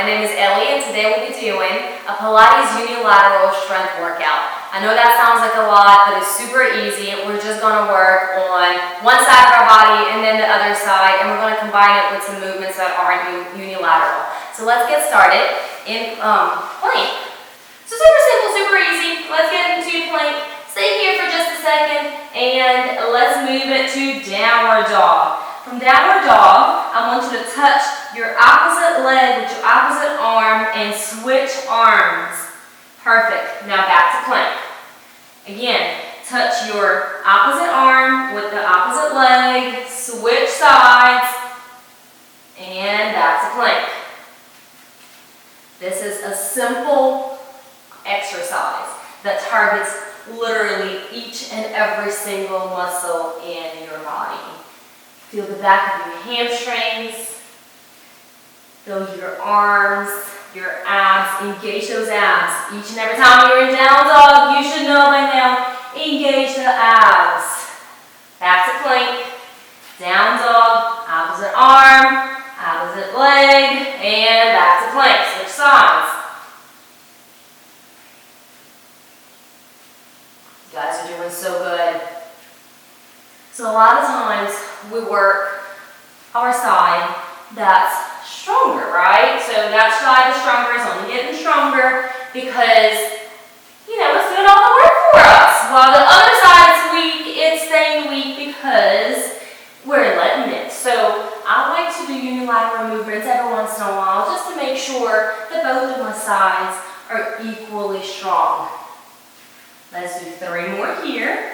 my name is Ellie, and today we'll be doing a Pilates Unilateral strength workout. I know that sounds like a lot, but it's super easy. We're just going to work on one side of our body and then the other side, and we're going to combine it with some movements that aren't unilateral. So let's get started in plank. So super simple, super easy. Let's get into plank. Stay here for just a second, and let's move it to downward dog. From downward dog, I want you to touch your opposite leg with your opposite arm and switch arms. Perfect. Now back to plank. Again, touch your opposite arm with the opposite leg, switch sides, and back to plank. This is a simple exercise that targets literally each and every single muscle in your body. Feel the back of your hamstrings, feel your arms, your abs, engage those abs. Each and every time you're in down dog, you should know by now, engage the abs. Back to plank, down dog, opposite arm, opposite leg, and back to plank. Switch sides. You guys are doing so good. So a lot of times we work our side that's stronger, right? So that side is stronger, it's only getting stronger because, it's doing all the work for us. While the other side is weak, it's staying weak because we're letting it. So I like to do unilateral movements every once in a while just to make sure that both of my sides are equally strong. Let's do 3 more here.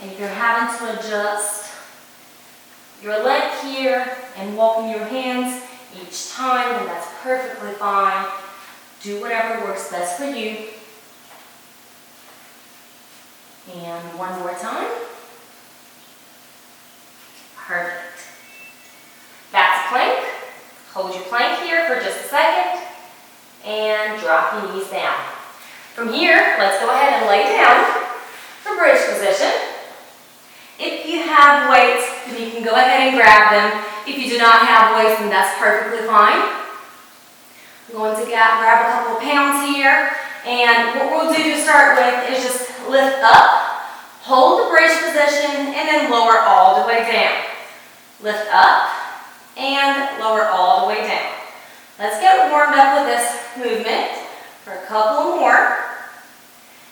And if you're having to adjust your leg here and walking your hands each time, then that's perfectly fine. Do whatever works best for you. And one more time. Perfect. Back to plank. Hold your plank here for just a second and drop your knees down. From here, let's go ahead and lay down for bridge position. If you have weights, then you can go ahead and grab them. If you do not have weights, then that's perfectly fine. I'm going to grab a couple of pounds here, and what we'll do to start with is just lift up, hold the bridge position, and then lower all the way down. Lift up and lower all the way down. Let's get warmed up with this movement for a couple more.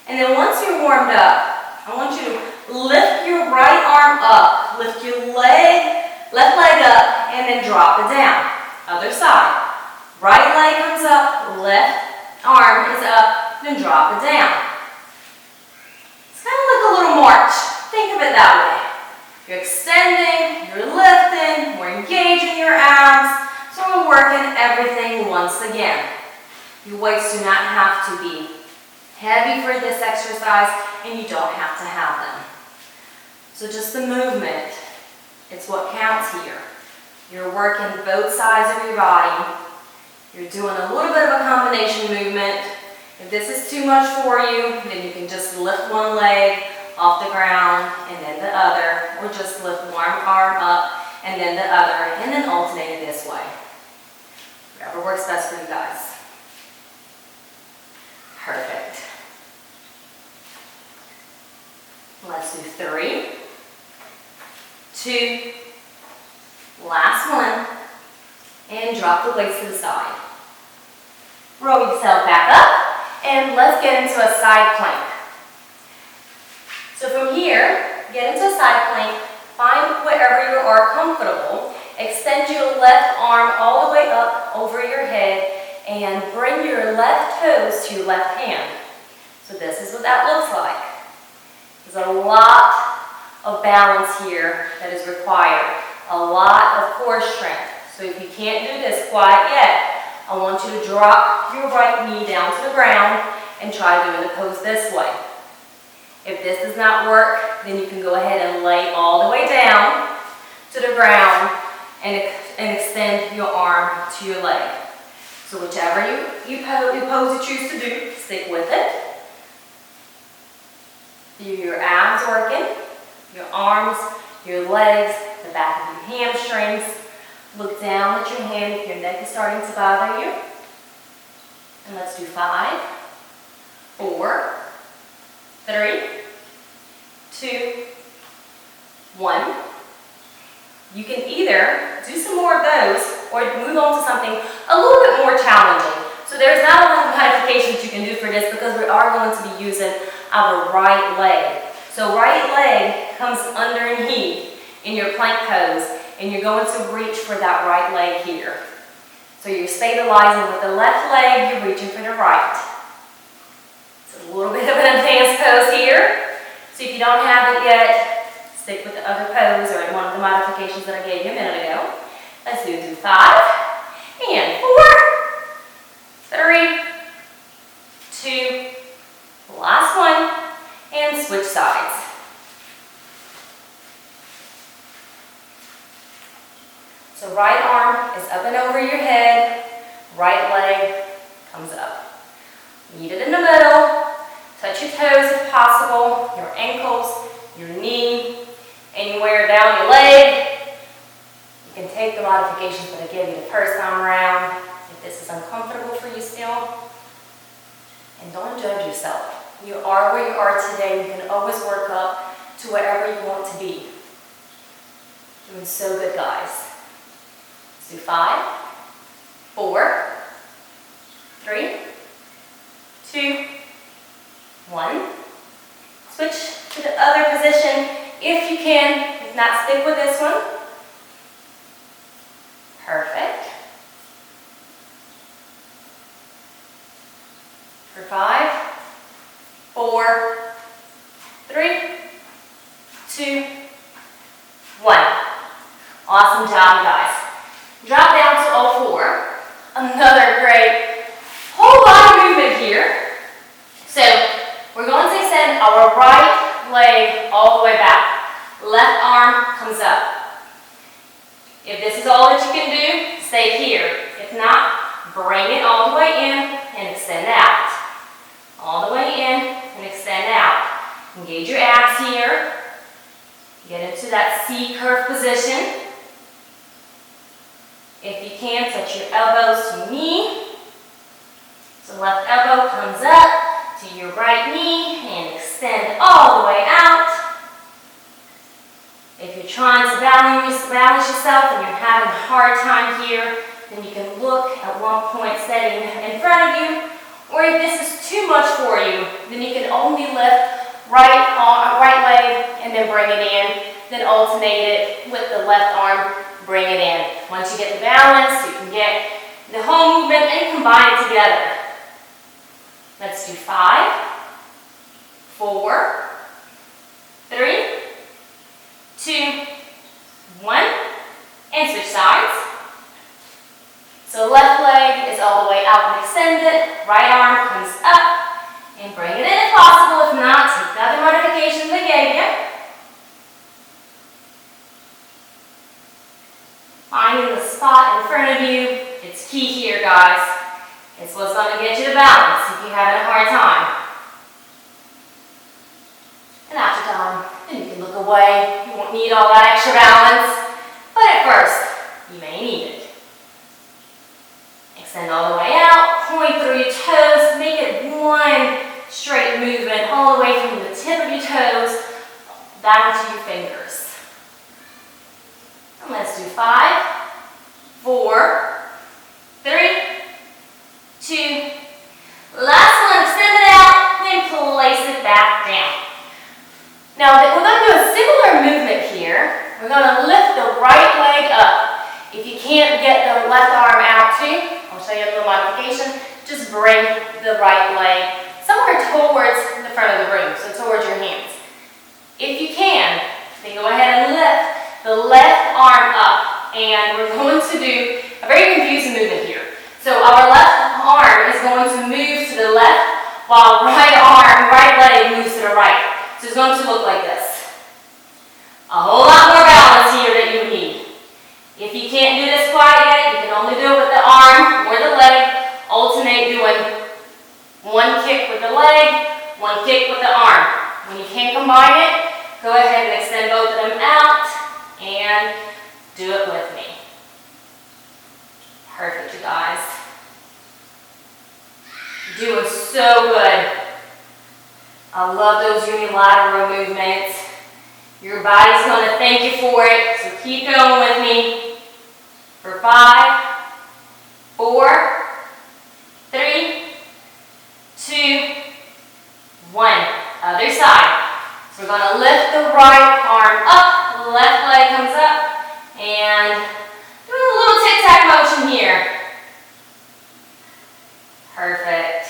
And then once you're warmed up, I want you to lift your right arm up, lift your left leg up, and then drop it down. Other side. Right leg comes up, left arm is up, then drop it down. It's kind of like a little march. Think of it that way. You're extending, you're lifting, we're engaging your abs, so we're working everything once again. Your weights do not have to be heavy for this exercise, and you don't have to have them. So just the movement, it's what counts here. You're working both sides of your body. You're doing a little bit of a combination movement. If this is too much for you, then you can just lift one leg off the ground and then the other, or just lift one arm up and then the other, and then alternate it this way. Whatever works best for you guys. Perfect. Let's do 3, 2, last one, and drop the weights to the side. Roll yourself back up, and let's get into a side plank. So from here, get into a side plank, find wherever you are comfortable, extend your left arm all the way up over your head, and bring your left toes to your left hand. So this is what that looks like. There's a lot of balance here that is required, a lot of core strength. So if you can't do this quite yet, I want you to drop your right knee down to the ground and try doing the pose this way. If this does not work, then you can go ahead and lay all the way down to the ground and extend your arm to your leg. So whichever pose you choose to do, stick with it. Feel your abs working, your arms, your legs, the back of your hamstrings. Look down at your hand if your neck is starting to bother you. And let's do 5, 4, 3, 2, 1. You can either do some more of those or move on to something a little bit more challenging. So there's not a lot of modifications you can do for this because we are going to be using our right leg. So right leg comes underneath in your plank pose, and you're going to reach for that right leg here. So you're stabilizing with the left leg, you're reaching for the right. It's a little bit of an advanced pose here. So if you don't have it yet, stick with the other pose or one of the modifications that I gave you a minute ago. Let's do 5 and 4, 3, 2, last one, and switch sides. So right arm is up and over your head, right leg comes up. Meet it in the middle, touch your toes if possible, your ankles, your knee, anywhere down your leg. You can take the modifications that I gave you the first time around if this is uncomfortable for you still. And don't judge yourself. You are where you are today. You can always work up to wherever you want to be. Doing so good, guys. Let's do 5, 4, 3, 2, 1. Switch to the other position if you can. If not, stick with this one. Perfect. For 5, 4, 3, 2, 1. Awesome job, guys. Drop down to all 4. Another great whole body movement here. So we're going to extend our right leg all the way back. Left arm comes up. If this is all that you can do, stay here. If not, bring it all the way in and extend out. All the way in and extend out. Engage your abs here. Get into that C curve position. If you can, touch your elbows to knee. So left elbow comes up to your right knee and extend all the way out. If you're trying to balance yourself and you're having a hard time here, then you can look at one point steady in front of you. Or if this is too much for you, then you can only lift right leg and then bring it in. Then alternate it with the left arm, bring it in. Once you get the balance, you can get the whole movement and combine it together. Let's do 5, 4, 3, 2, 1, and switch sides. So left leg is all the way out and extended, right arm comes up, and bring it in if possible. If not, take the other modifications I gave you. Finding the spot in front of you, it's key here, guys. It's what's going to get you to balance if you're having a hard time. And after time, then you can look away. You won't need all that extra balance, but at first, you may need it. Extend all the way out, point through your toes, make it one straight movement all the way from the tip of your toes down to your fingers. And let's do 5, 4, 3, 2, last one, extend it out, then place it back down. Now we're going to do a similar movement here. We're going to lift the right leg up. If you can't get the left arm out too, I'll show you a little modification. Just bring the right leg somewhere towards the front of the room, so towards your hands. If you can, then go ahead and lift the left arm up. And we're going to do a very confusing movement here. So our left arm is going to move to the left while right leg moves to the right. So it's going to look like this. A whole lot more balance here that you need. If you can't do this quite yet, you can only do it with the arm or the leg. Alternate doing one kick with the leg, one kick with the arm. When you can't combine it, go ahead and extend both of them out and do it with me. Perfect, you guys. You're doing so good. I love those unilateral movements. Your body's going to thank you for it, so keep going with me. For 5, 4, 3, 2, 1. Other side. So we're going to lift the right arm up, left leg comes up, and doing a little tic-tac motion here. Perfect.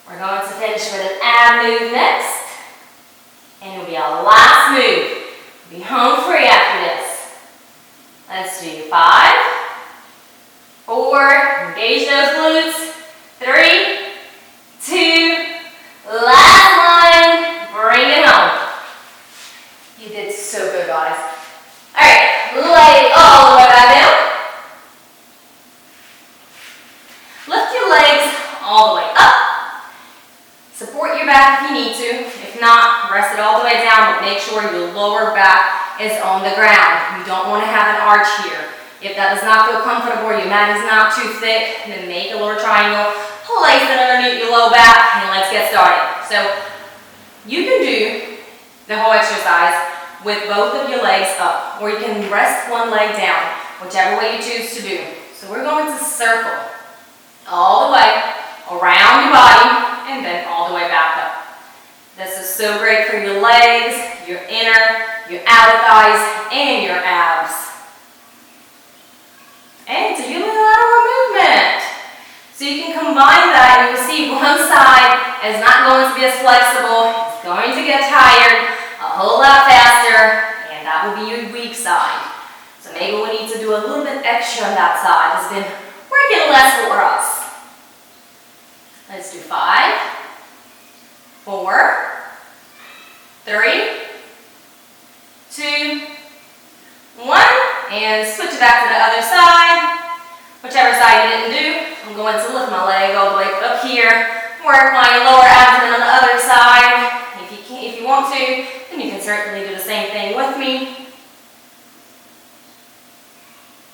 We're going to finish with an ab move next, and it'll be our last move. We'll be home free after this. Let's do 5, 4, engage those glutes, 3, 2, last one, bring it home. You did so good, guys. All right, lay all the way back down. Lift your legs all the way up. Support your back if you need to. If not, rest it all the way down, but make sure your lower back is on the ground. You don't want to have an arch here. If that does not feel comfortable, your mat is not too thick, then make a little triangle, place it underneath your low back, and let's get started. So you can do the whole exercise with both of your legs up, or you can rest one leg down, whichever way you choose to do. So we're going to circle all the way around your body, and then all the way back up. This is so great for your legs, your inner, your outer thighs, and your abs. And it's a unilateral movement. So you can combine that, and you'll see one side is not going to be as flexible, it's going to get tired a whole lot faster, and that will be your weak side. So maybe we need to do a little bit extra on that side. It's been working less for us. Let's do 5, 4, 3, 2, 1, and switch it back to the other side. Whichever side you didn't do, I'm going to lift my leg all the way up here, work my lower abdomen on the other side. If you want to, then you can certainly do the same thing with me.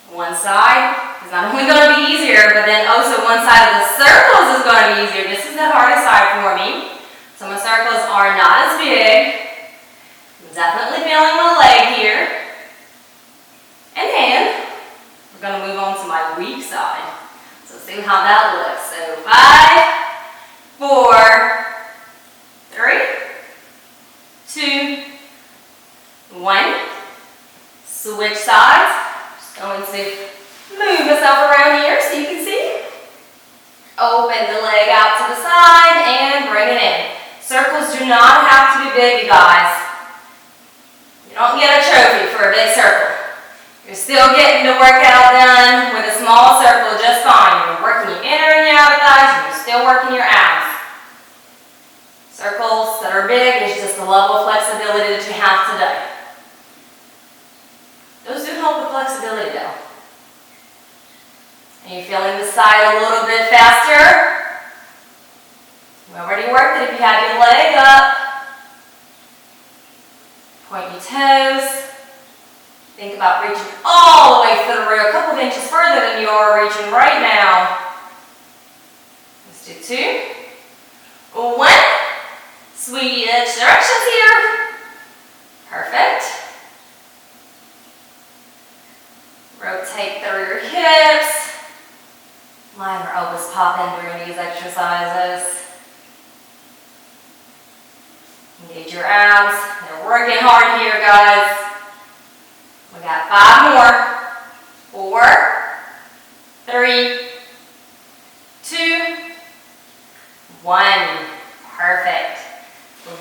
One side is not only going to be easier, but then also one side of the circles is going to be easier. This is the hardest side for me. So my circles are not as big. I'm definitely feeling my leg here. And then we're going to move on to my weak side. So see how that looks. So 5, 4, 3, 2, 1. Switch sides. Just going to move myself around here so you can see. Open the leg out to the side and bring it in. Circles do not have to be big, you guys. You don't get a trophy for a big circle. You're still getting the workout done with a small circle just fine. You're working your inner and your outer thighs, and you're still working your abs. Circles that are big is just the level of flexibility that you have today. Those do help with flexibility though. And you're feeling the side a little bit faster. We already worked it if you have your leg up. Point your toes. Think about reaching all the way through, a couple of inches further than you are reaching right now. Let's do 2, 1. Switch directions here. Perfect. Rotate through your hips. Line your elbows pop in during these exercises. Engage your abs. They're working hard here, guys. We got 5 more. 4, 3, 2, 1. Perfect.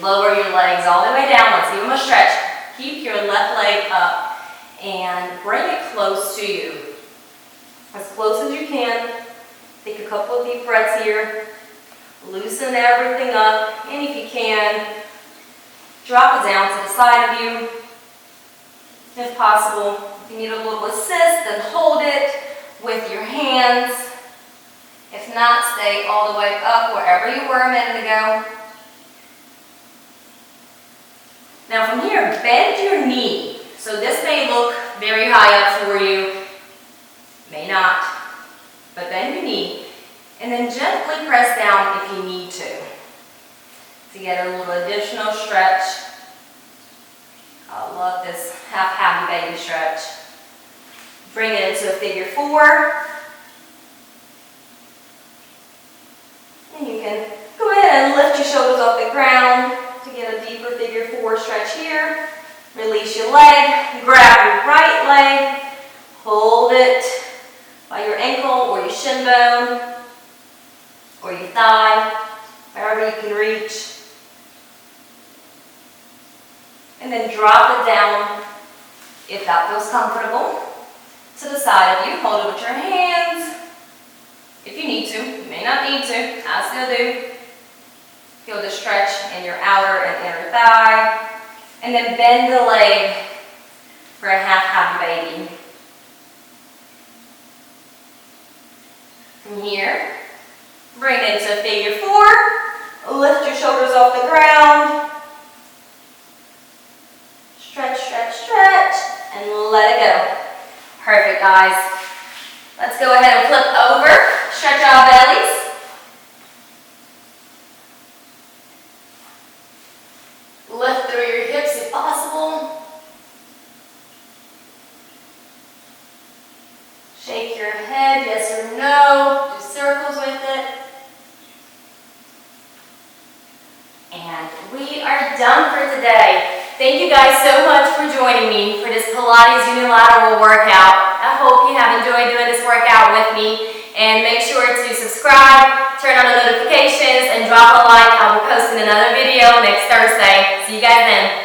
Lower your legs all the way down. Let's give them a stretch. Keep your left leg up and bring it close to you. As close as you can. Take a couple of deep breaths here. Loosen everything up. And if you can, drop it down to the side of you. If possible, if you need a little assist, then hold it with your hands. If not, stay all the way up wherever you were a minute ago. Now from here, bend your knee. So this may look very high up for you, may not, but bend your knee and then gently press down if you need to get a little additional stretch. I love this half happy baby stretch. Bring it into a figure 4. And you can go ahead and lift your shoulders off the ground to get a deeper figure 4 stretch here. Release your leg, grab your right leg, hold it by your ankle or your shin bone or your thigh, wherever you can reach. And then drop it down if that feels comfortable to the side of you. Hold it with your hands. If you need to, you may not need to, I still do. Feel the stretch in your outer and inner thigh. And then bend the leg for a half happy baby. From here, bring it into figure 4. Lift your shoulders off the ground. Stretch, stretch, stretch, and let it go. Perfect, guys. Let's go ahead and flip over. Stretch our bellies. Lift through your hips if possible. Shake your head, yes or no. Do circles with it. And we are done for today. Thank you guys so much for joining me for this Pilates Unilateral workout. I hope you have enjoyed doing this workout with me. And make sure to subscribe, turn on the notifications, and drop a like. I'll be posting another video next Thursday. See you guys then.